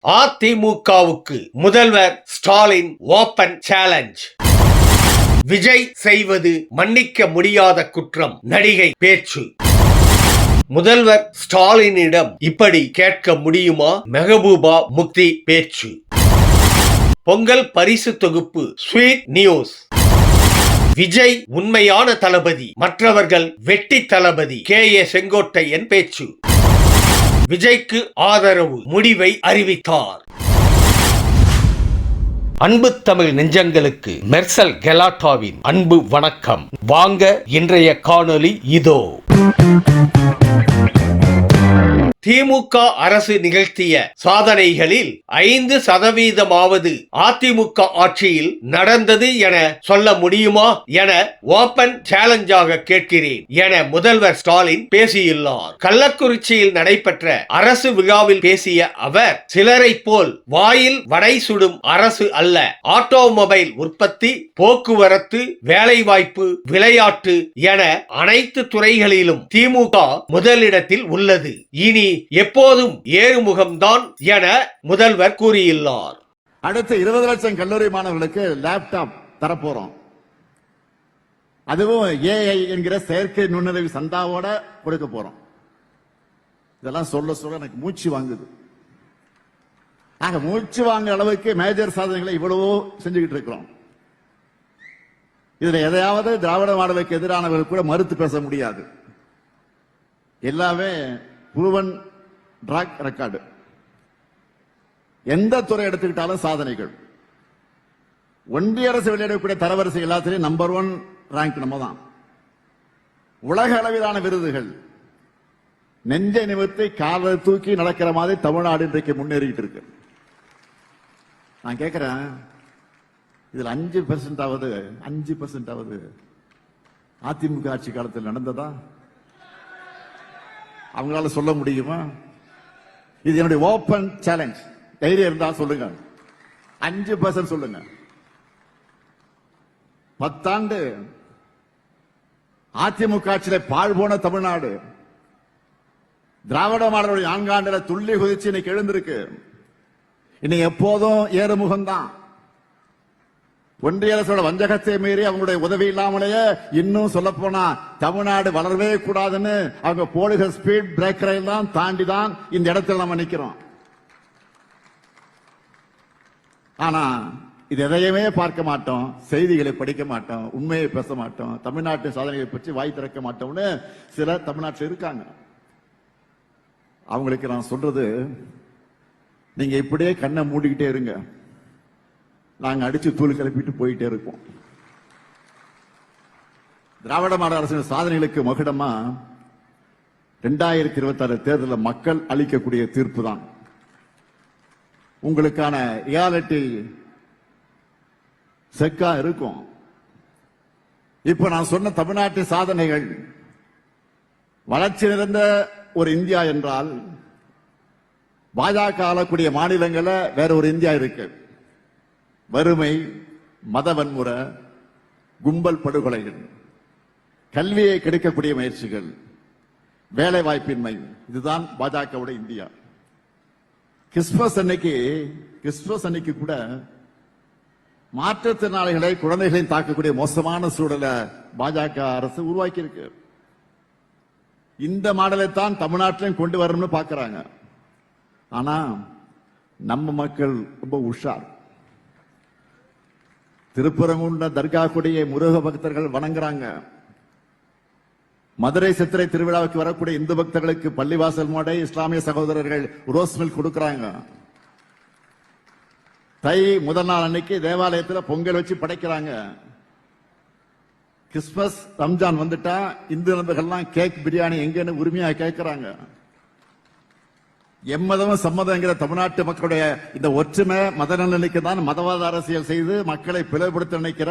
அதிமுகவுக்கு முதல்வர் Stalin open challenge. Vijay செய்வது மன்னிக்க முடியாத குற்றம், நடிகை பேச்சு. முதல்வர் ஸ்டாலினிடம் இப்படி கேட்க முடியுமா? மெஹபூபா முக்தி பேச்சு. பொங்கல் பரிசு தொகுப்பு ஸ்வீட் நியூஸ். விஜய் உண்மையான தளபதி, மற்றவர்கள் வெட்டி தளபதி. KA செங்கோட்டையன் பேச்சு. விஜய்க்கு ஆதரவு முடிவை அறிவித்தார். அன்பு தமிழ் நெஞ்சங்களுக்கு மெர்சல் கெலாட்டாவின் அன்பு வணக்கம். வாங்க இன்றைய காணொளி இதோ. திமுக அரசு நிகழ்த்திய சாதனைகளில் 5% அதிமுக ஆட்சியில் நடந்தது என சொல்ல முடியுமா என ஓபன் சேலஞ்சாக கேட்கிறேன் என முதல்வர் ஸ்டாலின் பேசியுள்ளார். கள்ளக்குறிச்சியில் நடைபெற்ற அரசு விழாவில் பேசிய அவர், சிலரை போல் வாயில் வடை சுடும் அரசு அல்ல. ஆட்டோமொபைல் உற்பத்தி, போக்குவரத்து, வேலைவாய்ப்பு, விளையாட்டு என அனைத்து துறைகளிலும் திமுக முதலிடத்தில் உள்ளது. இனி எப்போதும் ஏறுமுகம்தான் என முதல்வர் கூறியுள்ளார். அடுத்து 20 லட்சம் கல்லூரி மாணவர்களுக்கு லேப்டாப் தரப்போறோம். அதுவும் AI என்கிற செயற்கை நுண்ணறிவு சந்தாவோட கொடுக்க போறோம். இதெல்லாம் சொல்ல சொல்ல எனக்கு மூச்சு வாங்குது. மூச்சு வாங்க அளவுக்கு மேஜர் சாதனைகளை இவ்வளவோ செஞ்சுக்கிட்டு இருக்கிறோம். இதுல எதையாவது திராவிட மாடலுக்கு எதிரானவர்கள் கூட மறுத்து பேச முடியாது. எல்லாமே ப்ரூவன் ட்ராக் ரெக்கார்டு. எந்த துறை எடுத்துக்கிட்டாலும் சாதனைகள். ஒன்றிய அரசு வெளியிடக்கூடிய தரவரிசை எல்லாத்திலையும் நம்பர் 1 ரேங்க் நம்ம தான். உலக அளவிலான விருதுகள். நெஞ்சை நிமிர்த்தி காலை தூக்கி நடக்கிற மாதிரி தமிழ்நாடு இன்றைக்கு முன்னேறிட்டு இருக்கு. நான் கேட்கிறேன், இதுல 5% அதிமுக ஆட்சி காலத்தில் நடந்ததா? அவங்களால சொல்ல முடியுமா? இது என்னுடைய ஓபன் சேலஞ்ச். தைரியம் இருந்தா சொல்லுங்க. 5% சொல்லுங்க. 10 ஆண்டு அதிமுக ஆட்சியில பாழ் போன தமிழ்நாடு திராவிட மாடலுடைய 4 ஆண்டுல துள்ளி குதிச்சு இன்னைக்கு எழுந்திருக்கு. இன்னைக்கு எப்போதும் ஏறுமுகம் தான். ஒன்றிய அரசோட வஞ்சகத்தை மீறி அவங்களுடைய உதவி இல்லாமலேயே இன்னும் சொல்ல போனா தமிழ்நாடு வளரவே கூடாதுன்னு அவங்க போடுகிற ஸ்பீட் பிரேக்கரை எல்லாம் தாண்டி தான் இந்த இடத்துல நம்ம நிக்கிறோம். ஆனா இது எதையுமே பார்க்க மாட்டோம், செய்திகளை படிக்க மாட்டோம், உண்மையை பேச மாட்டோம், தமிழ்நாட்டு சாதனைகளை பற்றி வாய் திறக்க மாட்டோம்னு சிலர் தமிழ்நாட்டில் இருக்காங்க. அவங்களுக்கு நான் சொல்றது, நீங்க இப்படியே கண்ணை மூடிக்கிட்டே இருங்க. நாங்க அடிச்சு தூள் கிளப்பிட்டு போயிட்டே இருக்கோம். திராவிட மாடல் அரசின் சாதனைகளுக்கு மகுடமா 2026 தேர்தலில் மக்கள் அளிக்கக்கூடிய தீர்ப்பு தான். உங்களுக்கான ரியாலிட்டி செக்கா இருக்கும். இப்ப நான் சொன்ன தமிழ்நாட்டு சாதனைகள் வளர்ச்சி நிறைந்த ஒரு இந்தியா என்றால், பாஜக ஆளக்கூடிய மாநிலங்கள வேற ஒரு இந்தியா இருக்கு. வறுமை, மத வன்முறை, கும்பல் படுகொலைகள், கல்வியை கெடுக்கக்கூடிய முயற்சிகள், வேலை வாய்ப்பின்மை, இதுதான் பாஜகவுடைய இந்தியா. கிறிஸ்துமஸ் அன்னைக்கு கூட மாற்றுத்திறனாளிகளை, குழந்தைகளையும் தாக்கக்கூடிய மோசமான சூழலை பாஜக அரசு உருவாக்கி இருக்கு. இந்த மாடலை தான் தமிழ்நாட்டிலும் கொண்டு வரணும்னு பாக்குறாங்க. ஆனா நம்ம மக்கள் ரொம்ப உஷார். திருப்பரங்குன்ற தர்கா கொடியை முருக பக்தர்கள் வணங்குறாங்க. மதுரை சித்திரை திருவிழாவுக்கு வரக்கூடிய இந்து பக்தர்களுக்கு பள்ளிவாசல் மாடை இஸ்லாமிய சகோதரர்கள் ரோஸ் மில்க் கொடுக்கறாங்க. தை முதல் நாள் அன்னைக்கு தேவாலயத்தில் பொங்கல் வச்சு படைக்கிறாங்க. கிறிஸ்துமஸ், ரம்ஜான் வந்துட்டா இந்து நண்பர்கள்லாம் கேக் பிரியாணி எங்கன்னு உரிமையா கேட்கிறாங்க. எம்மதமும் சம்மதங்கிற தமிழ்நாட்டு மக்களுடைய இந்த ஒற்றுமை மத நலனுக்கு தான் மதவாத அரசியல் செய்து மக்களை பிளவுபடுத்த நினைக்கிற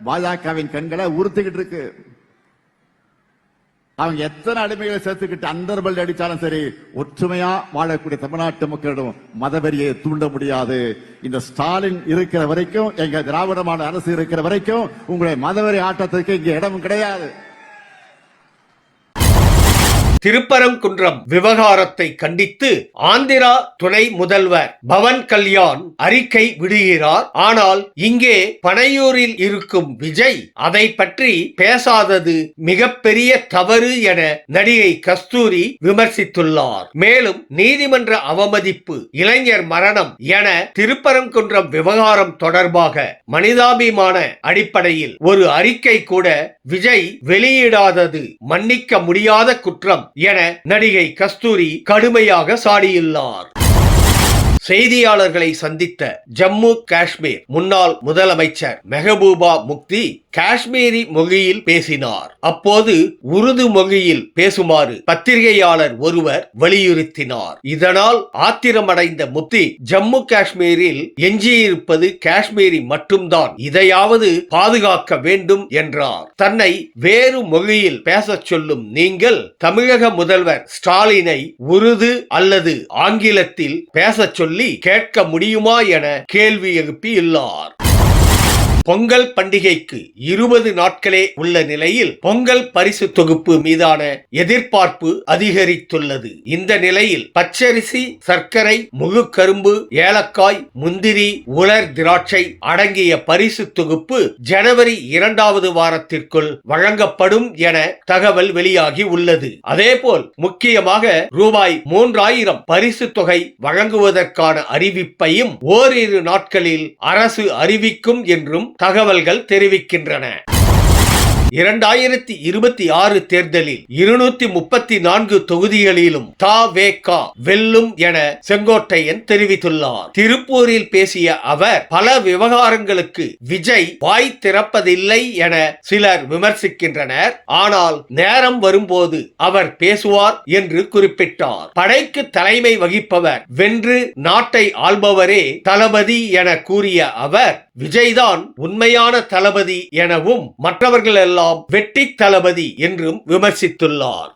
பாஜகவின் கண்களை உறுத்திக்கிட்டு இருக்கு. அவங்க எத்தனை அடிமைகளை சேர்த்துக்கிட்டு அண்டர்பல்ட் அடிச்சாலும் சரி, ஒற்றுமையா வாழக்கூடிய தமிழ்நாட்டு மக்களிடம் மதவெறியை தூண்ட முடியாது. இந்த ஸ்டாலின் இருக்கிற வரைக்கும், எங்க திராவிட மாடல் அரசு இருக்கிற வரைக்கும் உங்களுடைய மதவெறி ஆட்டத்துக்கு இங்க இடம் கிடையாது. திருப்பரங்குன்றம் விவகாரத்தை கண்டித்து ஆந்திரா துணை முதல்வர் பவன் கல்யாண் அறிக்கை விடுகிறார். ஆனால் இங்கே பனையூரில் இருக்கும் விஜய் அதை பற்றி பேசாதது மிகப்பெரிய தவறு என நடிகை கஸ்தூரி விமர்சித்துள்ளார். மேலும் நீதிமன்ற அவமதிப்பு, இளைஞர் மரணம் என திருப்பரங்குன்றம் விவகாரம் தொடர்பாக மனிதாபிமான அடிப்படையில் ஒரு அறிக்கை கூட விஜய் வெளியிடாதது மன்னிக்க முடியாத குற்றம் என நடிகை கஸ்தூரி கடுமையாக சாடியுள்ளார். செய்தியாளர்களை சந்தித்த ஜம்மு காஷ்மீர் முன்னாள் முதலமைச்சர் மெஹபூபா முஃப்தி காஷ்மீரி மொழியில் பேசினார். அப்போது உருது மொழியில் பேசுமாறு பத்திரிகையாளர் ஒருவர் வலியுறுத்தினார். இதனால் ஆத்திரமடைந்த முஃப்தி ஜம்மு காஷ்மீரில் எஞ்சியிருப்பது காஷ்மீரி மட்டும்தான், இதையாவது பாதுகாக்க வேண்டும் என்றார். தன்னை வேறு மொழியில் பேசச் சொல்லும் நீங்கள் தமிழக முதல்வர் ஸ்டாலினை உருது அல்லது ஆங்கிலத்தில் பேசச் சொல்லி கேட்க முடியுமா என கேள்வி எழுப்பியுள்ளார். பொங்கல் பண்டிகைக்கு 20 நாட்களே உள்ள நிலையில் பொங்கல் பரிசு தொகுப்பு மீதான எதிர்பார்ப்பு அதிகரித்துள்ளது. இந்த நிலையில் பச்சரிசி, சர்க்கரை, முழு கரும்பு, ஏலக்காய், முந்திரி, உலர் திராட்சை அடங்கிய பரிசு தொகுப்பு ஜனவரி 2வது வாரத்திற்குள் வழங்கப்படும் என தகவல் வெளியாகி உள்ளது. அதேபோல் முக்கியமாக ரூபாய் 3000 பரிசு தொகை வழங்குவதற்கான அறிவிப்பையும் ஓரிரு நாட்களில் அரசு அறிவிக்கும் என்றும் தகவல்கள் தெரிவிக்கின்றன. 2026 தேர்தலில் 234 தொகுதிகளிலும் த.வே.க வெல்லும் என செங்கோட்டையன் தெரிவித்துள்ளார். திருப்பூரில் பேசிய அவர் பல விவகாரங்களுக்கு விஜய் வாய் திறப்பதில்லை என சிலர் விமர்சிக்கின்றனர். ஆனால் நேரம் வரும்போது அவர் பேசுவார் என்று குறிப்பிட்டார். படைக்கு தலைமை வகிப்பவர், வென்று நாட்டை ஆள்பவரே தளபதி என கூறிய அவர் விஜய்தான் உண்மையான தளபதி எனவும் மற்றவர்கள் எல்லாம் வெட்டி தளபதி என்றும் விமர்சித்துள்ளார்.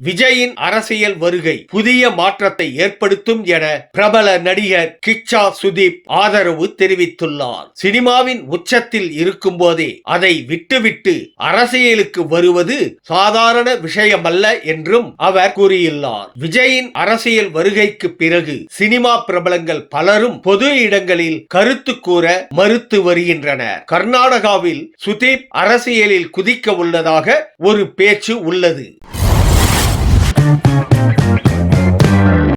விஜயின் அரசியல் வருகை புதிய மாற்றத்தை ஏற்படுத்தும் என பிரபல நடிகர் கிச்சா சுதீப் ஆதரவு தெரிவித்துள்ளார். சினிமாவின் உச்சத்தில் இருக்கும் போதே அதை விட்டுவிட்டு அரசியலுக்கு வருவது சாதாரண விஷயமல்ல என்றும் அவர் கூறியுள்ளார். விஜயின் அரசியல் வருகைக்கு பிறகு சினிமா பிரபலங்கள் பலரும் பொது இடங்களில் கருத்து கூற மறுத்து வருகின்றனர். கர்நாடகாவில் சுதீப் அரசியலில் குதிக்க உள்ளதாக ஒரு பேச்சு உள்ளது.